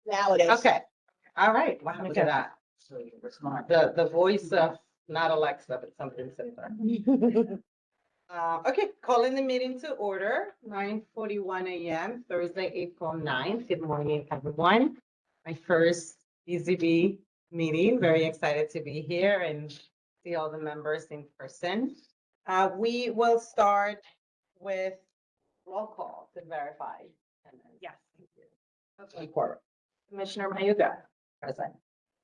Now it is. Okay, all right, wow, look at that. We're smart. The voice of, not Alexa, but something similar. Okay, calling the meeting to order, 9:41 a.m., Thursday, April 9th. Good morning, everyone. My first EZB meeting, very excited to be here and see all the members in person. We will start with roll call to verify. Yes. Okay, quorum. Commissioner Mayuga, Present.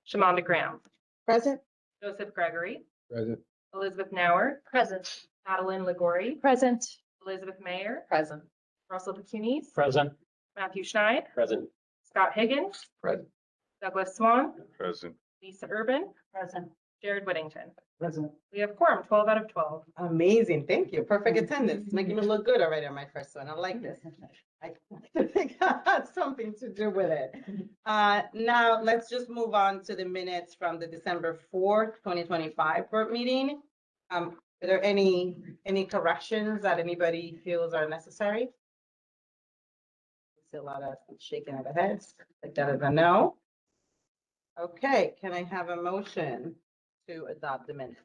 Shamanda Graham, Present. Joseph Gregory, Present. Elizabeth Nauer. Present. Madeline Legori, Present. Elizabeth Mayer, Present. Russell Bakunis, Present. Matthew Schneid, Present. Scott Higgins, Present. Douglas Swan, Present. Lisa Urban, Present. Jared Whittington. Present. We have quorum, 12 out of 12. Amazing, thank you. Perfect attendance, making me look good already on my first one. I like this. I think I had something to do with it. Now let's just move on to the minutes from the December 4th, 2025 board meeting. Are there any corrections that anybody feels are necessary? See a lot of shaking of the heads, like that is a no. Okay, can I have a motion to adopt the minutes?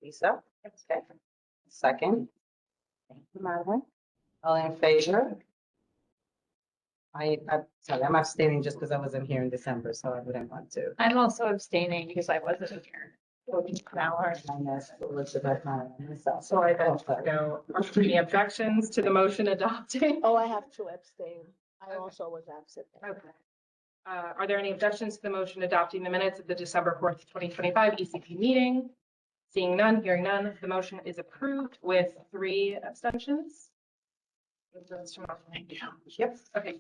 Lisa, okay. Second. Thank you, Madeline. All in favor? I'm sorry, I'm abstaining just because I wasn't here in December, so I wouldn't want to. I'm also abstaining because I wasn't here. Mallard. Minus Elizabeth, myself. So I then go, are there any objections to the motion adopting? Oh, I have to abstain. I Okay. also was absent. Okay. Are there any objections to the motion adopting the minutes of the December 4th, 2025 ECP meeting? Seeing none, hearing none, the motion is approved with 3 abstentions. Yep, Okay.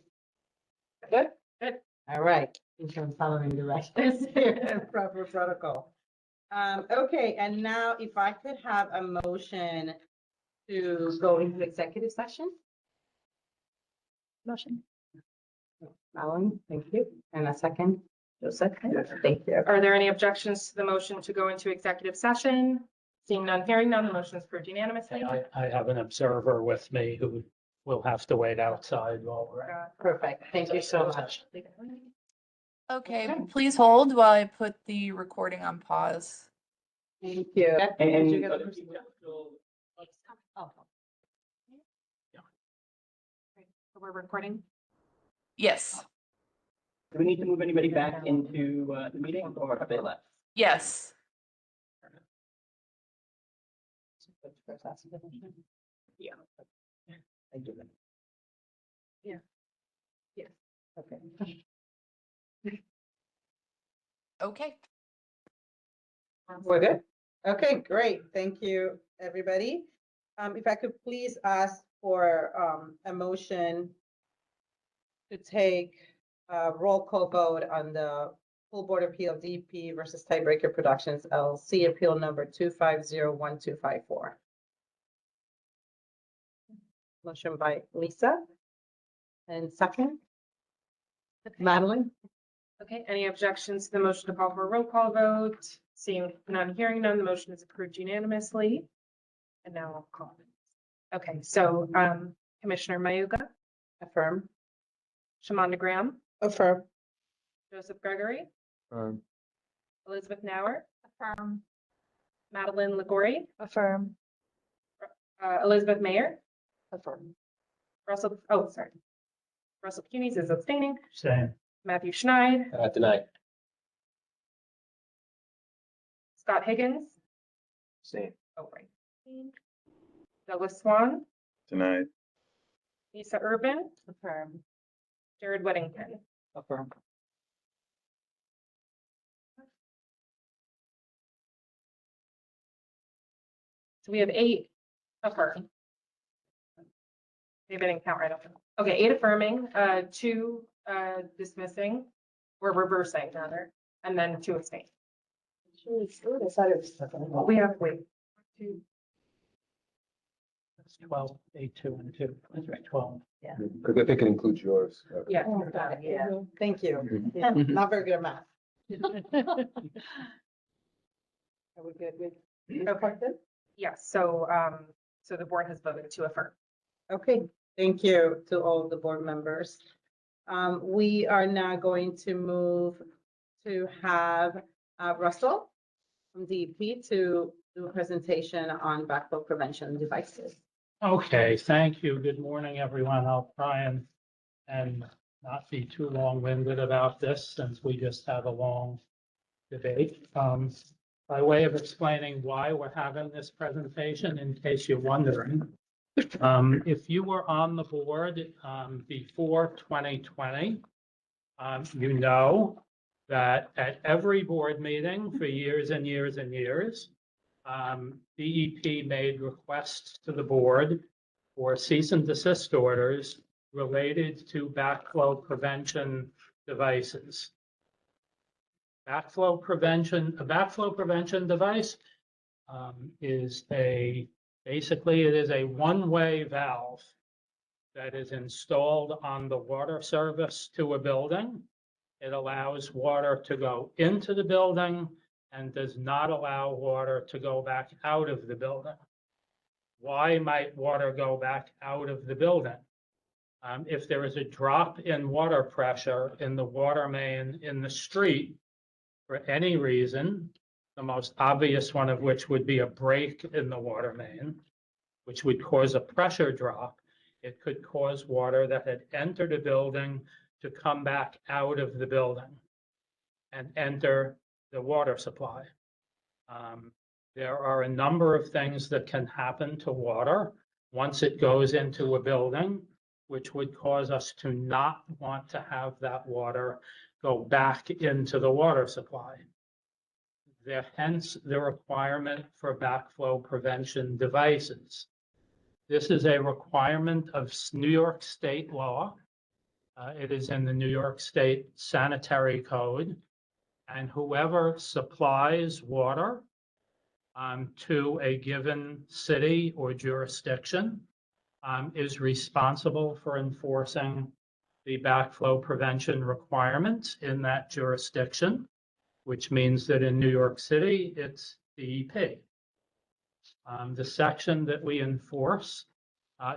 Good, good. all right. I'm following the directions here, proper protocol. Okay, and now if I could have a motion to go into executive session? Motion. Alan, thank you. And a second, Joseph, thank you. Are there any objections to the motion to go into executive session? Seeing none, hearing none, the motion is approved unanimously. I have an observer with me who will have to wait outside while we're at. Perfect, thank you so much. Okay, Okay. please hold while I put the recording on pause. Thank you. Did you get the- Oh, We're recording. Yes, Do we need to move anybody back into the meeting or have they left? yes. Yeah. I do that. Yeah. Yes. Okay. Okay. We're good? Okay, great. Thank you, everybody. If I could please ask for a motion to take a roll call vote on the full board appeal DP versus Tiebreaker Productions LLC appeal number 2501254. Motion by Lisa. And second? Madeline? Okay, any objections to the motion to call for a roll call vote? Seeing none, hearing none, the motion is approved unanimously. And now I'll call. Okay, so Commissioner Mayuga, Affirm. Shamanda Graham, Affirm. Joseph Gregory, Elizabeth Nauer. Affirm. Madeline Legori, Affirm. Elizabeth Mayer, Affirm. Russell Cunis is abstaining, Same. Matthew Schneid, Tonight. Scott Higgins. Same. Oh, right. Douglas Swan, Tonight. Lisa Urban, Affirm. Jared Whittington. Affirm. So we have 8 affirm. Maybe I didn't count right off. Okay, 8 affirming, 2 dismissing, or reversing rather, and then 2 abstaining. We have, wait, 2, 12, 8, 2, and 2. That's right, 12. Because I think it includes yours. yeah. Yeah, thank you. Mhm. Yeah, not very good at math. Are we good with? Okay. Yes, so, so the board has voted to affirm. Okay, thank you to all of the board members. We are now going to move to have Russell from DEP to do a presentation on backflow prevention devices. Okay, thank you. Good morning, everyone. I'll try and not be too long-winded about this since we just had a long debate. By way of explaining why we're having this presentation, in case you're wondering, if you were on the board before 2020, you know that at every board meeting for years and years and years, DEP made requests to the board for cease and desist orders related to backflow prevention devices. A backflow prevention device is basically it is a one-way valve that is installed on the water service to a building. It allows water to go into the building and does not allow water to go back out of the building. Why might water go back out of the building? If there is a drop in water pressure in the water main in the street for any reason, the most obvious one of which would be a break in the water main, which would cause a pressure drop. It could cause water that had entered a building to come back out of the building and enter the water supply. There are a number of things that can happen to water once it goes into a building, which would cause us to not want to have that water go back into the water supply. Hence the requirement for backflow prevention devices. This is a requirement of New York State law. It is in the New York State Sanitary Code. And whoever supplies water to a given city or jurisdiction is responsible for enforcing the backflow prevention requirements in that jurisdiction, which means that in New York City, it's DEP. The section that we enforce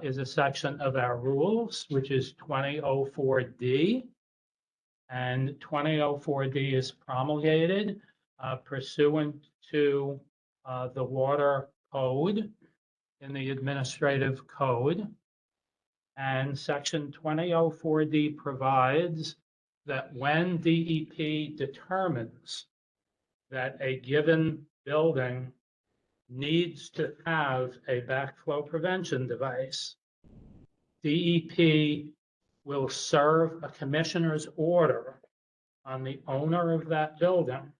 is a section of our rules, which is 2004D. And 2004D is promulgated pursuant to the water code in the administrative code. And section 2004D provides that when DEP determines that a given building needs to have a backflow prevention device, DEP will serve a commissioner's order on the owner of that building,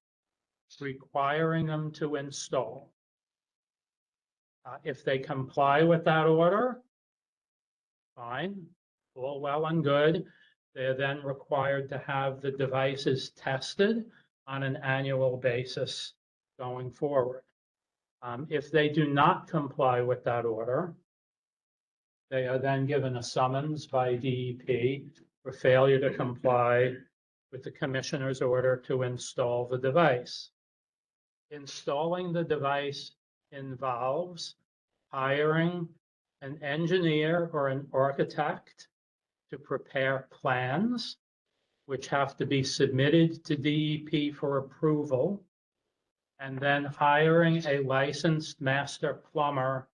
requiring them to install. If they comply with that order, fine, all well and good. They're then required to have the devices tested on an annual basis going forward. If they do not comply with that order, they are then given a summons by DEP for failure to comply with the commissioner's order to install the device. Installing the device involves hiring an engineer or an architect to prepare plans, which have to be submitted to DEP for approval, and then hiring a licensed master plumber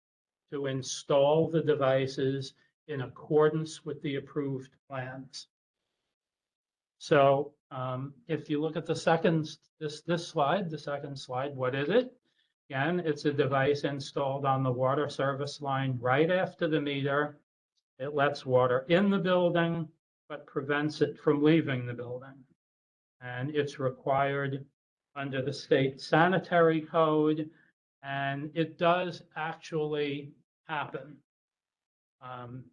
to install the devices in accordance with the approved plans. So if you look at the second, this slide, the second slide, what is it? Again, it's a device installed on the water service line right after the meter. It lets water in the building, but prevents it from leaving the building. And it's required under the state sanitary code, and it does actually happen.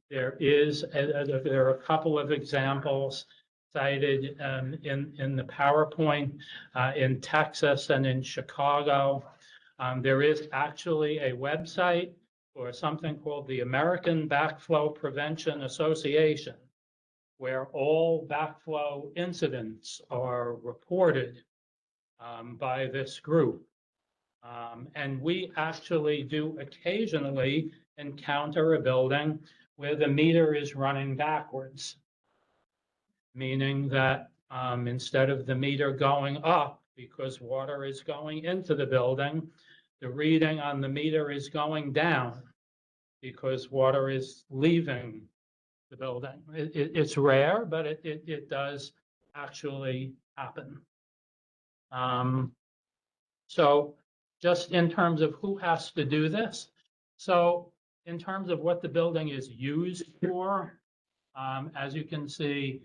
There are a couple of examples cited in the PowerPoint in Texas and in Chicago. There is actually a website or something called the American Backflow Prevention Association, where all backflow incidents are reported by this group. And we actually do occasionally encounter a building where the meter is running backwards. meaning that instead of the meter going up because water is going into the building, the reading on the meter is going down because water is leaving the building. It's rare, but it does actually happen. So just in terms of who has to do this, so in terms of what the building is used for, as you can see,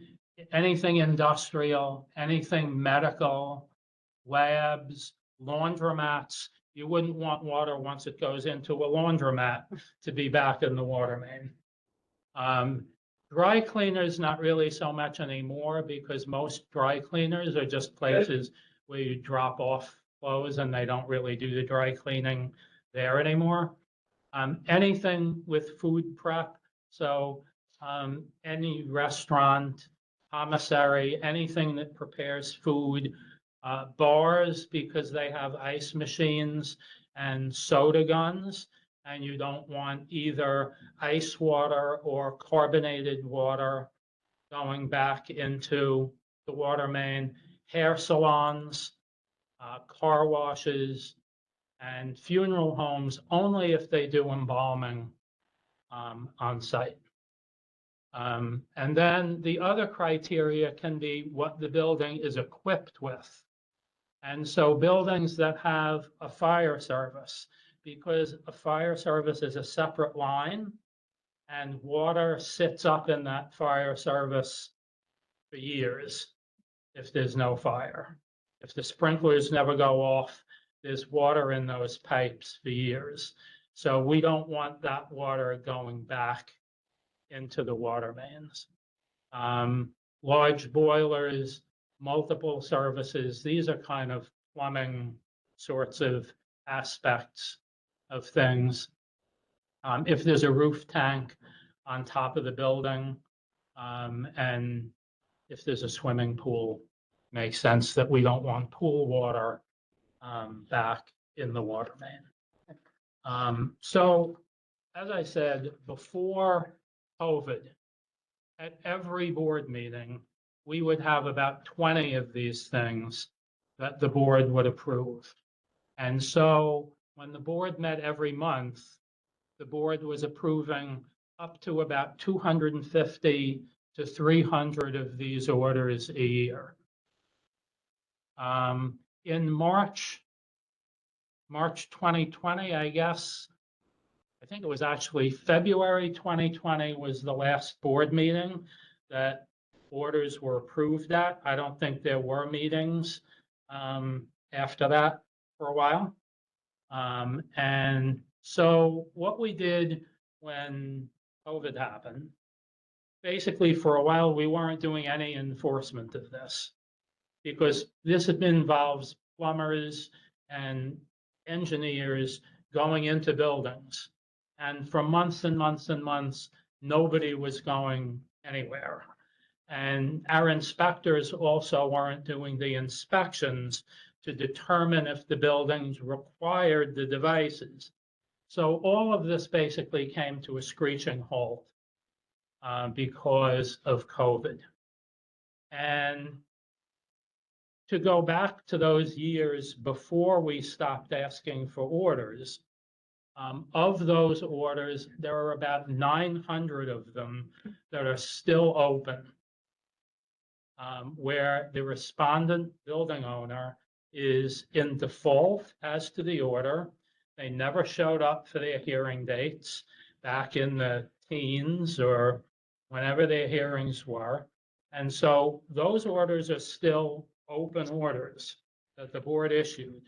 anything industrial, anything medical, labs, laundromats, you wouldn't want water once it goes into a laundromat to be back in the water main. Dry cleaners, not really so much anymore because most dry cleaners are just places where you drop off clothes and they don't really do the dry cleaning there anymore. Anything with food prep, so any restaurant, commissary, anything that prepares food, bars because they have ice machines and soda guns, and you don't want either ice water or carbonated water going back into the water main. Hair salons, car washes, and funeral homes only if they do embalming on site. And then the other criteria can be what the building is equipped with. And so buildings that have a fire service, because a fire service is a separate line and water sits up in that fire service for years if there's no fire. If the sprinklers never go off, there's water in those pipes for years. So we don't want that water going back into the water mains. Large boilers, multiple services, these are kind of plumbing sorts of aspects of things. If there's a roof tank on top of the building, and if there's a swimming pool, makes sense that we don't want pool water back in the water main. So as I said, before COVID, at every board meeting, we would have about 20 of these things that the board would approve. And so when the board met every month, the board was approving up to about 250 to 300 of these orders a year. In March 2020, I guess, I think it was actually February 2020 was the last board meeting that orders were approved at. I don't think there were meetings after that for a while. And so what we did when COVID happened, basically for a while, we weren't doing any enforcement of this because this involves plumbers and engineers going into buildings. And for months and months and months, nobody was going anywhere. And our inspectors also weren't doing the inspections to determine if the buildings required the devices. So all of this basically came to a screeching halt because of COVID. And to go back to those years before we stopped asking for orders, of those orders, there are about 900 of them that are still open, where the respondent building owner is in default as to the order. They never showed up for their hearing dates back in the teens or whenever their hearings were. And so those orders are still open orders that the board issued.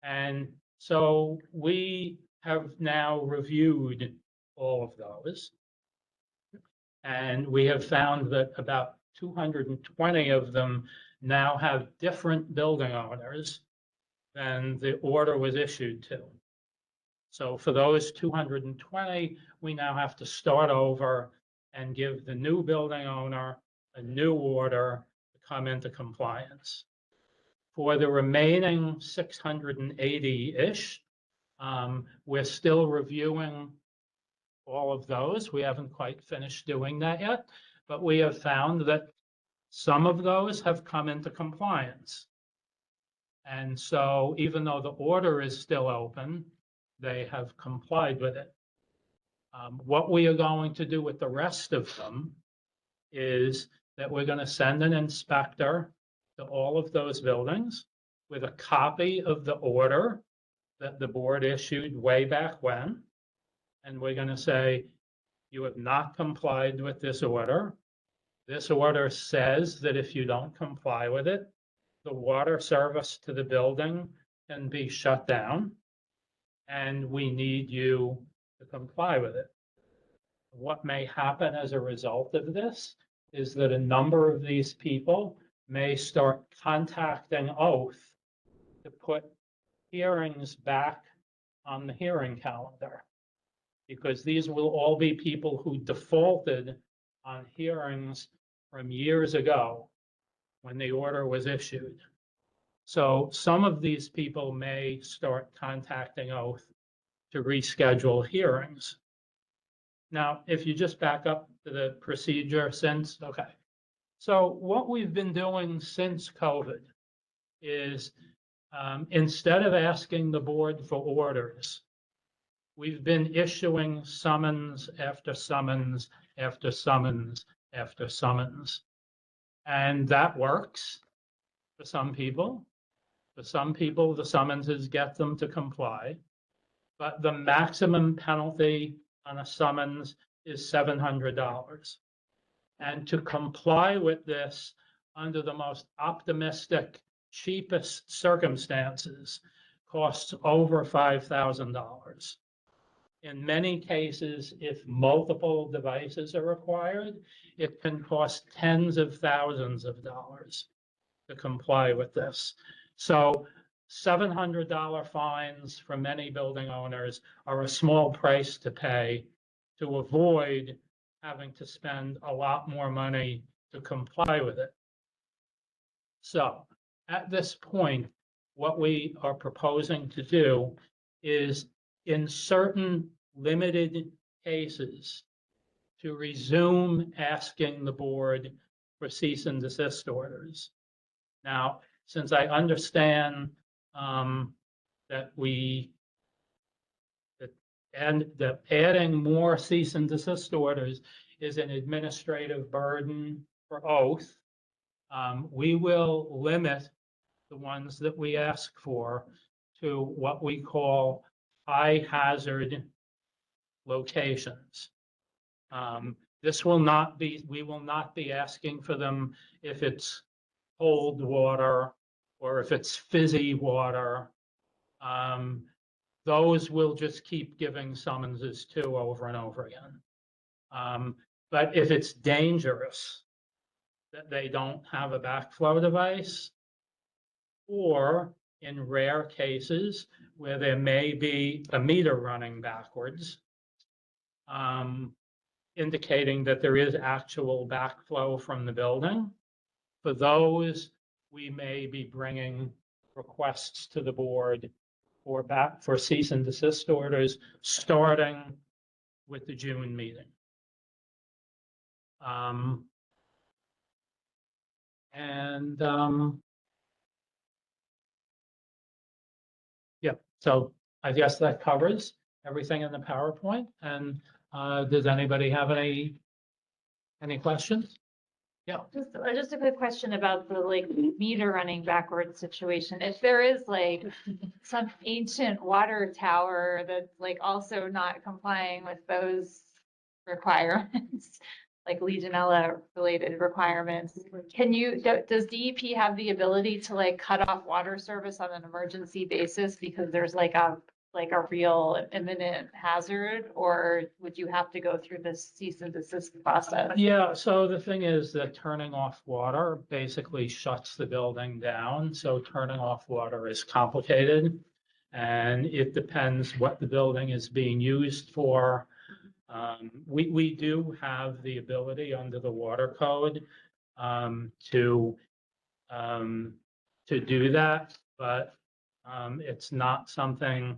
And so we have now reviewed all of those. And we have found that about 220 of them now have different building owners than the order was issued to. So for those 220, we now have to start over and give the new building owner a new order to come into compliance. For the remaining 680-ish, we're still reviewing all of those. We haven't quite finished doing that yet, but we have found that Some of those have come into compliance. And so even though the order is still open, they have complied with it. What we are going to do with the rest of them is that we're going to send an inspector to all of those buildings with a copy of the order that the board issued way back when. And we're going to say, you have not complied with this order. This order says that if you don't comply with it, the water service to the building can be shut down, and we need you to comply with it. What may happen as a result of this is that a number of these people may start contacting Oath to put hearings back on the hearing calendar, because these will all be people who defaulted on hearings from years ago when the order was issued. So some of these people may start contacting Oath to reschedule hearings. Now, if you just back up to the procedure since, okay. So what we've been doing since COVID is instead of asking the board for orders, we've been issuing summons after summons after summons after summons. And that works for some people. For some people, the summonses get them to comply. But the maximum penalty on a summons is $700. And to comply with this under the most optimistic, cheapest circumstances costs over $5,000. In many cases, if multiple devices are required, it can cost tens of thousands of dollars to comply with this. So $700 fines for many building owners are a small price to pay to avoid having to spend a lot more money to comply with it. So at this point, what we are proposing to do is, in certain limited cases, to resume asking the board for cease and desist orders. Now, since I understand that adding more cease and desist orders is an administrative burden for Oath, we will limit the ones that we ask for to what we call high hazard locations. We will not be asking for them if it's cold water or if it's fizzy water. Those we'll just keep giving summonses to over and over again. But if it's dangerous that they don't have a backflow device, or in rare cases where there may be a meter running backwards, indicating that there is actual backflow from the building, for those, we may be bringing requests to the board for cease and desist orders, starting with the June meeting. Yeah, so I guess that covers everything in the PowerPoint. And does anybody have any questions? Yeah. Just a quick question about the like meter running backwards situation. If there is like some ancient water tower that's like also not complying with those requirements, like Legionella related requirements, does DEP have the ability to like cut off water service on an emergency basis because there's like a real imminent hazard, or would you have to go through this cease and desist process? Yeah, so the thing is that turning off water basically shuts the building down. So turning off water is complicated, and it depends what the building is being used for. We do have the ability under the water code to do that, but it's not something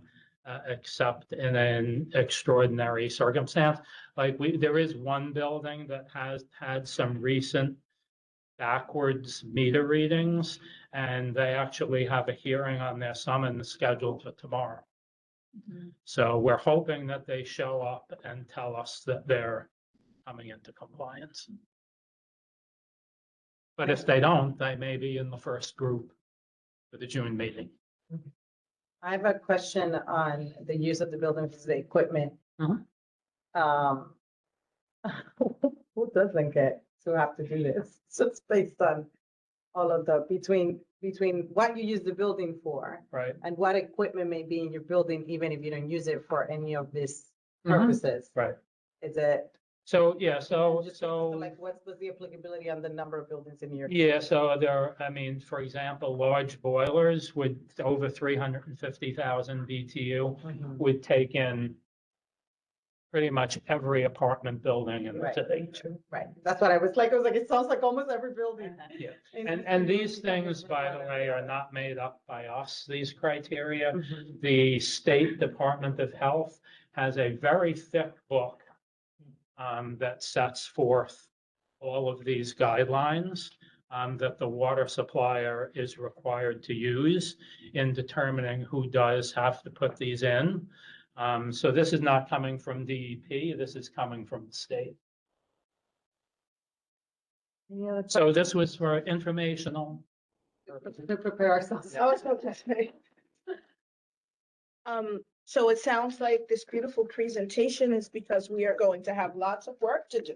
except in an extraordinary circumstance. Like there is one building that has had some recent backwards meter readings. And they actually have a hearing on their summons scheduled for tomorrow. So we're hoping that they show up and tell us that they're coming into compliance. But if they don't, they may be in the first group for the June meeting. I have a question on the use of the building for the equipment. Mhm. Who doesn't get to have to do this? So it's based on all of the, between what you use the building for Right. and what equipment may be in your building, even if you don't use it for any of these Mhm. purposes. Right. Is it? So, yeah, so, just so. Like, what's the applicability on the number of buildings in your? Yeah, so there, I mean, for example, large boilers with over 350,000 BTU Mhm. would take in pretty much every apartment building in the Right. city. Right, that's what I was like, it sounds like almost every building. Yeah. in And, the and city these would be things, covered by the that. way, are not made up by us, these criteria. Mhm. The State Department of Health has a very thick book that sets forth all of these guidelines that the water supplier is required to use in determining who does have to put these in. So this is not coming from DEP, this is coming from the state. Yeah, So this was for informational. to prepare ourselves. I was going to say. So it sounds like this beautiful presentation is because we are going to have lots of work to do.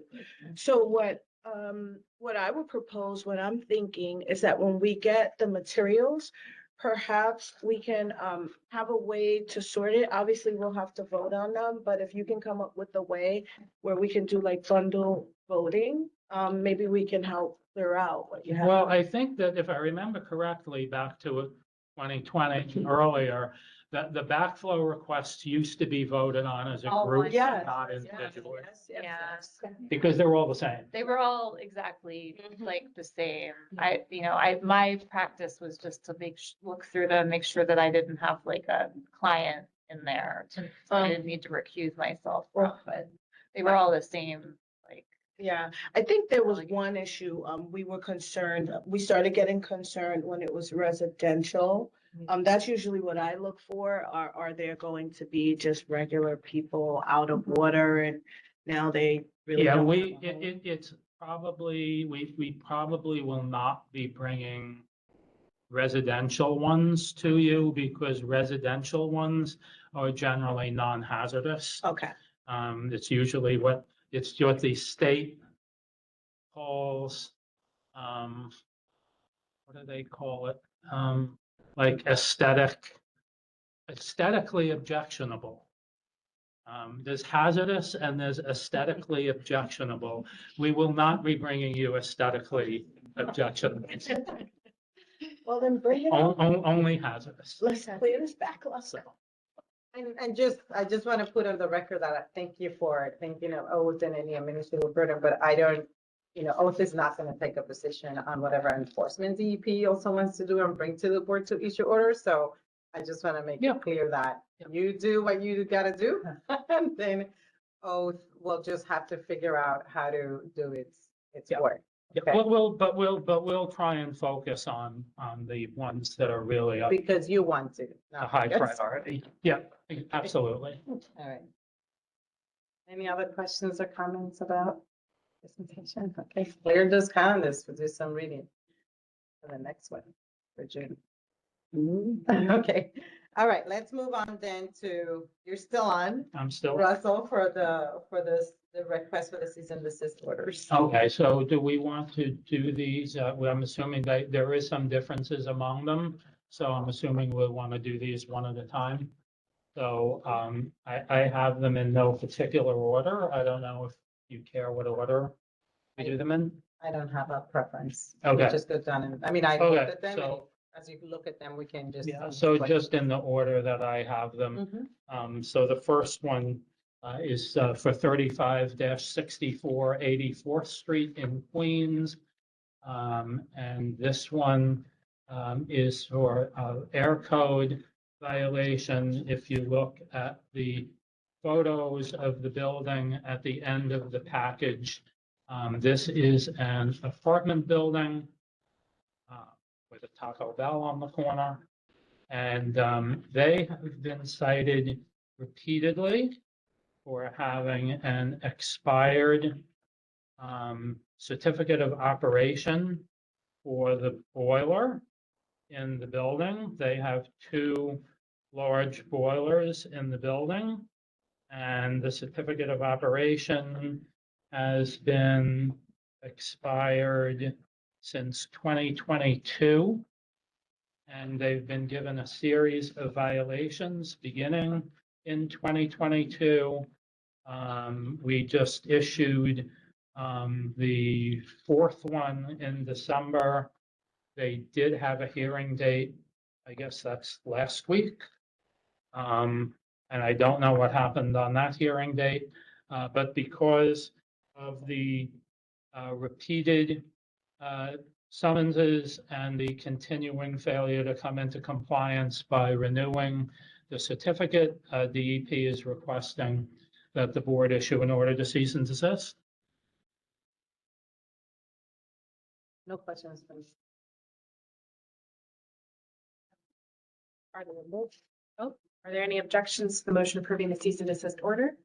So what I would propose, what I'm thinking is that when we get the materials, perhaps we can, have a way to sort it. Obviously, we'll have to vote on them, but if you can come up with a way where we can do like bundle voting, maybe we can help clear out what you have. Well, I think that if I remember correctly, back to 2020 earlier, that the backflow requests used to be voted on as a All group, one. Yes, not yes, individually, yes. because they're all the same. They were all exactly Mhm. like the same. My practice was just to look through them, make sure that I didn't have like a client in there. So I didn't need to recuse myself from, but they were all the same, like. Yeah, I think there was Like- one issue, we were concerned, we started getting concerned when it was residential. That's usually what I look for, are there going to be just regular people out of water and now they really Yeah, don't we, have a home? it's probably, we probably will not be bringing residential ones to you because residential ones are generally non-hazardous. Okay, It's usually what the state calls, what do they call it? Like aesthetically objectionable. There's hazardous and there's aesthetically objectionable. We will not be bringing you aesthetically objectionable. well then bring it up, Only hazardous. let's clear this backlog. So, And I just want to put on the record that I thank you for thinking of oath and any administrative burden, but I don't, oath is not going to take a position on whatever enforcement DEP also wants to do and bring to the board to issue orders. So I just want to make Yeah. it clear that you do what you got to do. And then oath will just have to figure out how to do its Yeah. work. yeah, Okay. we'll try and focus on the ones that are really a Because you want to. not high because- priority. Yeah, absolutely. All right. Any other questions or comments about presentation? Okay, clear those calendars, we'll do some reading for the next one for June. Okay, all right, let's move on then to, you're still on, I'm still. Russell, for the request for the cease and desist orders. Okay, so do we want to do these? Well, I'm assuming that there is some differences among them. So I'm assuming we'll want to do these one at a time. So I have them in no particular order. I don't know if you care what order we do them in. I don't have a preference. Okay. Just go down and, I mean, I looked Okay, at them, and so, as you look at them, we can just. yeah, so just in the order that I have them. Mhm. So the first one is for 35-64 84th Street in Queens. And this one is for air code violation. If you look at the photos of the building at the end of the package, This is an apartment building with a Taco Bell on the corner. And they have been cited repeatedly for having an expired certificate of operation for the boiler in the building. They have two large boilers in the building. And the certificate of operation has been expired since 2022. And they've been given a series of violations beginning in 2022. We just issued the fourth one in December. They did have a hearing date, I guess that's last week. And I don't know what happened on that hearing date, but because of the repeated summonses and the continuing failure to come into compliance by renewing the certificate, DEP is requesting that the board issue an order to cease and desist. No questions, please. Are there any objections to the motion approving the cease and desist order?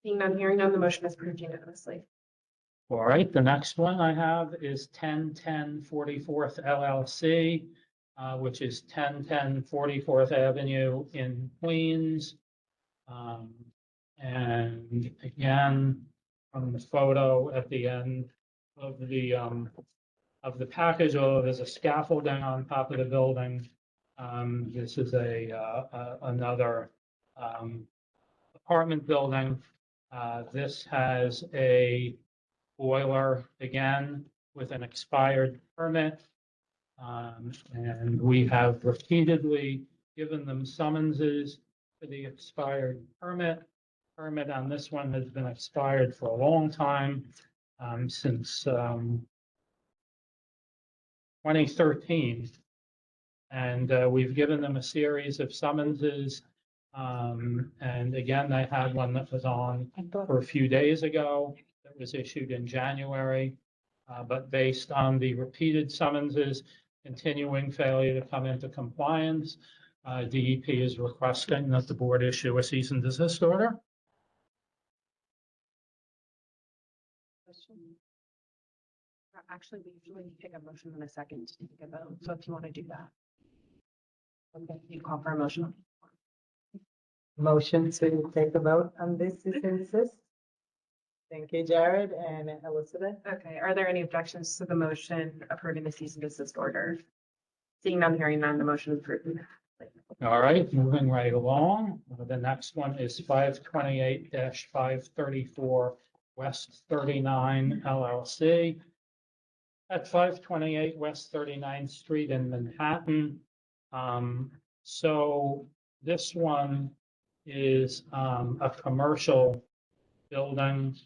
Seeing none, hearing none, the motion is approved unanimously. All right, the next one I have is 1010 44th LLC, which is 1010 44th Avenue in Queens. And again, from the photo at the end of the package, oh, there's a scaffolding on top of the building. This is another apartment building. This has a boiler again with an expired permit. And we have repeatedly given them summonses for the expired permit. Permit on this one has been expired for a long time, since 2013. And we've given them a series of summonses. And again, I had one that was on for a few days ago that was issued in January. But based on the repeated summonses, continuing failure to come into compliance, DEP is requesting that the board issue a cease and desist order. Actually, we usually take a motion in a second to take a vote, so if you want to do that. Okay, you call for a motion. Motion to take a vote on this cease and desist. Thank you, Jared and Elizabeth. Okay, are there any objections to the motion approving the cease and desist order? Seeing none, hearing none, the motion is approved. All right, moving right along. The next one is 528-534 West 39 LLC. At 528 West 39th Street in Manhattan. So this one is a commercial building.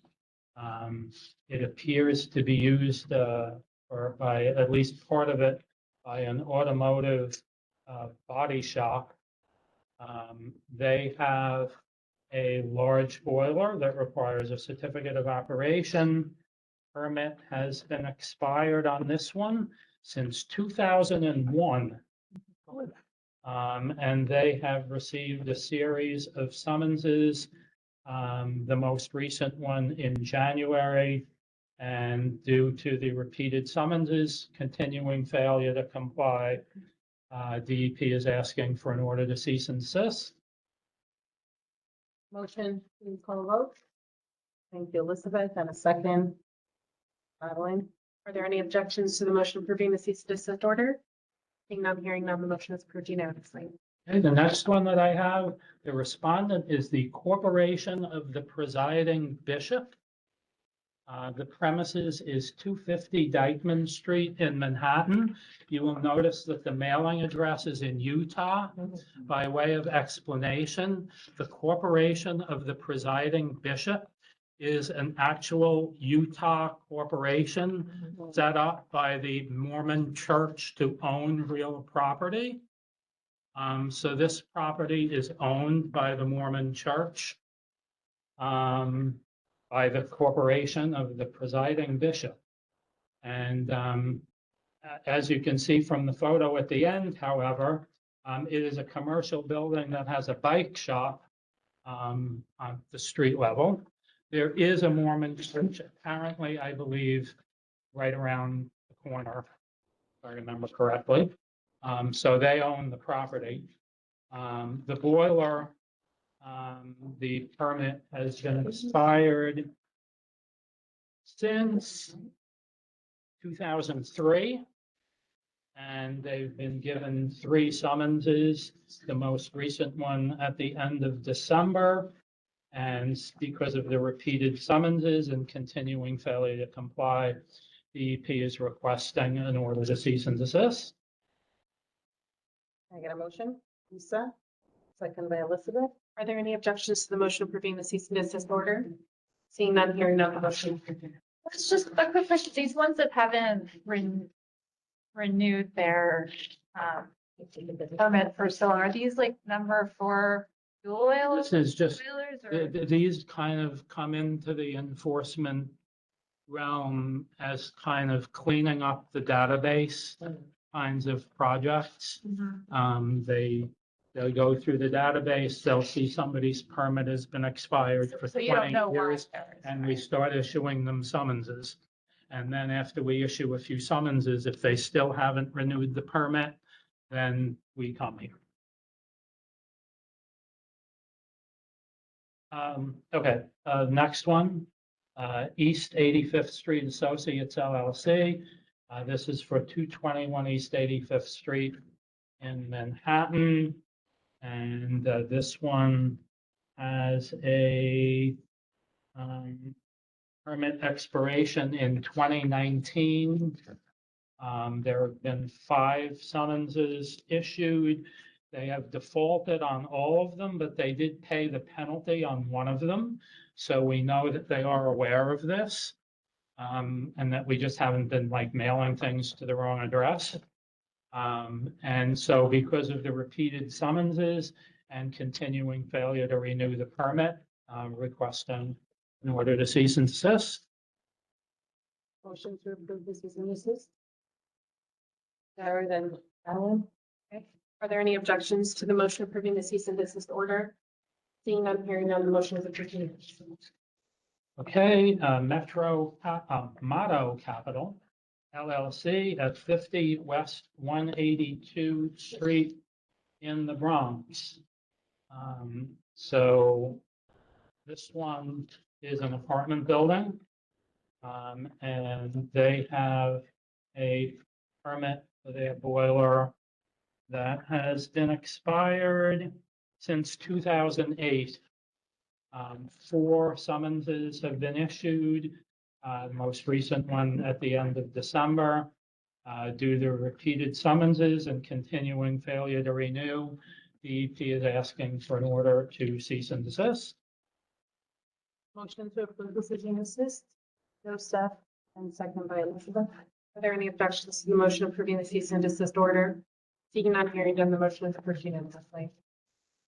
It appears to be used or by at least part of it by an automotive body shop. They have a large boiler that requires a certificate of operation. Permit has been expired on this one since 2001. And they have received a series of summonses. The most recent one in January. And due to the repeated summonses, continuing failure to comply, DEP is asking for an order to cease and desist. Motion, please call a vote. Thank you, Elizabeth, and a second. Madeline. Are there any objections to the motion approving the cease and desist order? Seeing none, hearing none, the motion is approved unanimously. Okay, the next one that I have, the respondent is the Corporation of the Presiding Bishop. The premises is 250 Dyckman Street in Manhattan. You will notice that the mailing address is in Utah. By way of explanation, the Corporation of the Presiding Bishop is an actual Utah corporation set up by the Mormon Church to own real property. So this property is owned by the Mormon Church. by the corporation of the presiding bishop. And as you can see from the photo at the end, however, it is a commercial building that has a bike shop on the street level. There is a Mormon church, apparently, I believe, right around the corner, if I remember correctly. So they own the property. The boiler, the permit has been expired since 2003. And they've been given 3 summonses, the most recent one at the end of December. And because of the repeated summonses and continuing failure to comply, the EP is requesting an order to cease and desist. Can I get a motion? Lisa, second by Elizabeth. Are there any objections to the motion approving the cease and desist order? Seeing none, hearing none, the motion. It's just a quick question. These ones that haven't renewed their permit for solar, are these like number 4 fuel oil This is just, boilers or? these kind of come into the enforcement realm as kind of cleaning up the database kinds of projects. They'll go through the database, they'll see somebody's permit has been expired for So you don't 20 know why. years, and we start issuing them summonses. And then after we issue a few summonses, if they still haven't renewed the permit, then we come here. Okay, next one, East 85th Street Associates LLC. This is for 221 East 85th Street in Manhattan. And this one has a permit expiration in 2019. There have been 5 summonses issued. They have defaulted on all of them, but they did pay the penalty on one of them. So we know that they are aware of this. And that we just haven't been like mailing things to the wrong address. And so because of the repeated summonses and continuing failure to renew the permit, requesting an order to cease and desist. Motion to approve the cease and desist. Jared and Alan. Are there any objections to the motion approving the cease and desist order? Seeing none, hearing none, the motion is approved. Okay, Motto Capital LLC at 50 West 182 Street in the Bronx. So this one is an apartment building. And they have a permit for their boiler that has been expired since 2008. 4 summonses have been issued. The most recent one at the end of December. Due to repeated summonses and continuing failure to renew, the EP is asking for an order to cease and desist. Motion to approve the cease and desist. Joseph, and second by Elizabeth. Are there any objections to the motion approving the cease and desist order? Seeing none, hearing none, the motion is approved unanimously.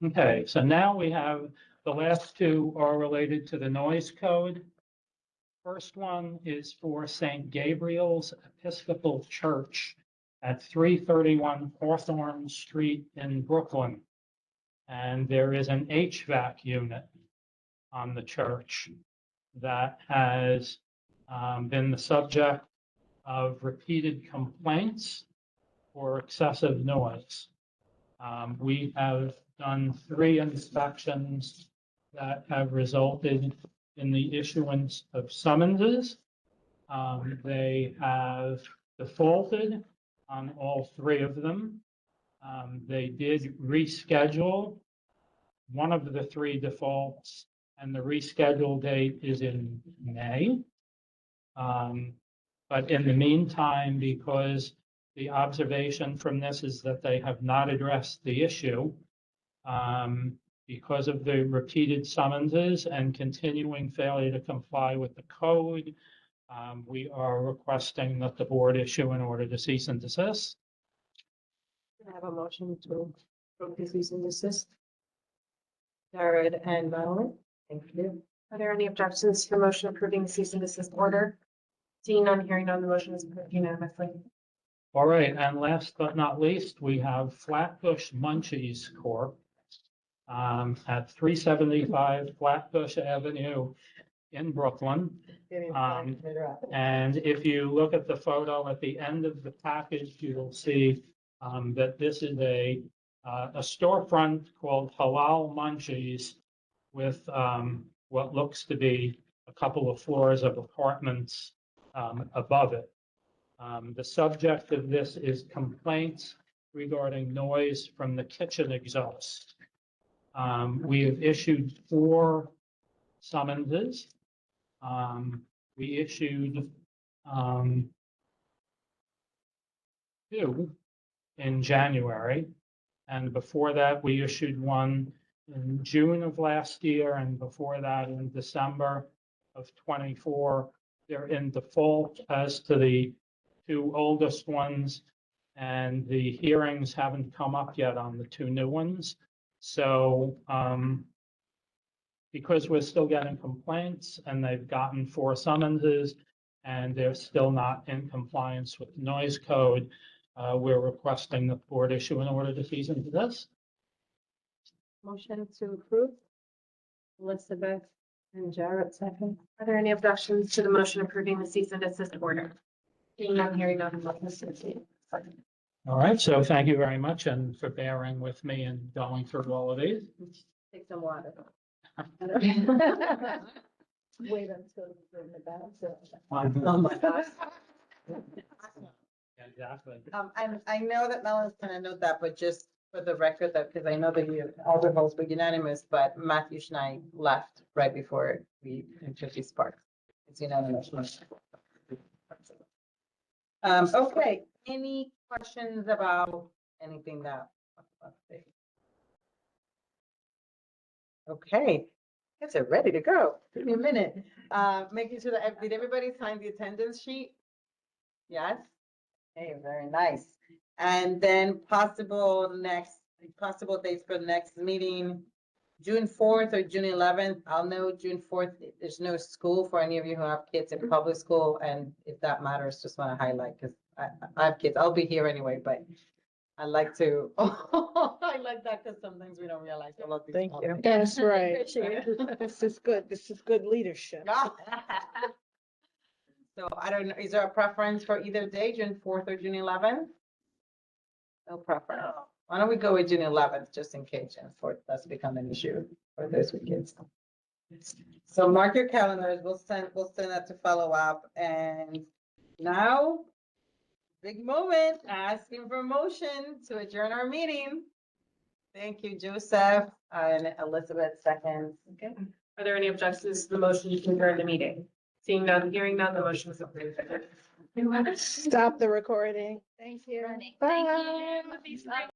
Okay, so now we have the last 2 are related to the noise code. First one is for St. Gabriel's Episcopal Church at 331 Hawthorne Street in Brooklyn. And there is an HVAC unit on the church that has been the subject of repeated complaints for excessive noise. We have done 3 inspections that have resulted in the issuance of summonses. They have defaulted on all 3 of them. They did reschedule one of the 3 defaults, and the reschedule date is in May. But in the meantime, because the observation from this is that they have not addressed the issue, because of the repeated summonses and continuing failure to comply with the code, we are requesting that the board issue an order to cease and desist. Can I have a motion to approve the cease and desist? Jared and Madeline, thank you. Are there any objections to the motion approving the cease and desist order? Seeing none, hearing none, the motion is approved unanimously. All right, and last but not least, we have Flatbush Munchies Corp. At 375 Flatbush Avenue in Brooklyn. And if you look at the photo at the end of the package, you will see that this is a storefront called Halal Munchies with what looks to be a couple of floors of apartments above it. The subject of this is complaints regarding noise from the kitchen exhaust. We have issued 4 summonses. We issued 2 in January. And before that, we issued 1 in June of last year, and before that in December of 24. They're in default as to the 2 oldest ones, and the hearings haven't come up yet on the 2 new ones. So because we're still getting complaints and they've gotten 4 summonses and they're still not in compliance with the noise code, we're requesting the board issue an order to cease and desist. Motion to approve. Elizabeth and Jarrett second. Are there any objections to the motion approving the cease and desist order? Seeing none, hearing none, the motion is approved. All right, so thank you very much and for bearing with me and going through all of these. Take some water. Wait until you're in the bathroom. Oh my gosh. Exactly. And I know that Melon's gonna note that, but just for the record, that, because I know that all the votes were unanimous, but Matthew Schneider left right before we introduced Sparks. It's unanimous. Okay, any questions about anything that? Okay, guys are ready to go. Give me a minute. Making sure that, did everybody sign the attendance sheet? Yes? Okay, very nice. And then possible dates for the next meeting, June 4th or June 11th. I'll know June 4th, there's no school for any of you who have kids in public school. And if that matters, just want to highlight, because I have kids. I'll be here anyway, but I like to, I like that because sometimes we don't realize a lot of these. Thank you. politics. That's right. Appreciate it. This is good. This is good leadership. So I don't know, is there a preference for either day, June 4th or June 11th? No preference. Why don't we go with June 11th, just in case June 4th does become an issue for those with kids. So mark your calendars, we'll send that to follow up, and now, big moment, asking for motion to adjourn our meeting. Thank you, Joseph, and Elizabeth seconds. Okay. Are there any objections to the motion to adjourn the meeting? Seeing none, hearing none, the motion is approved. Stop the recording. Thank you. Thank you.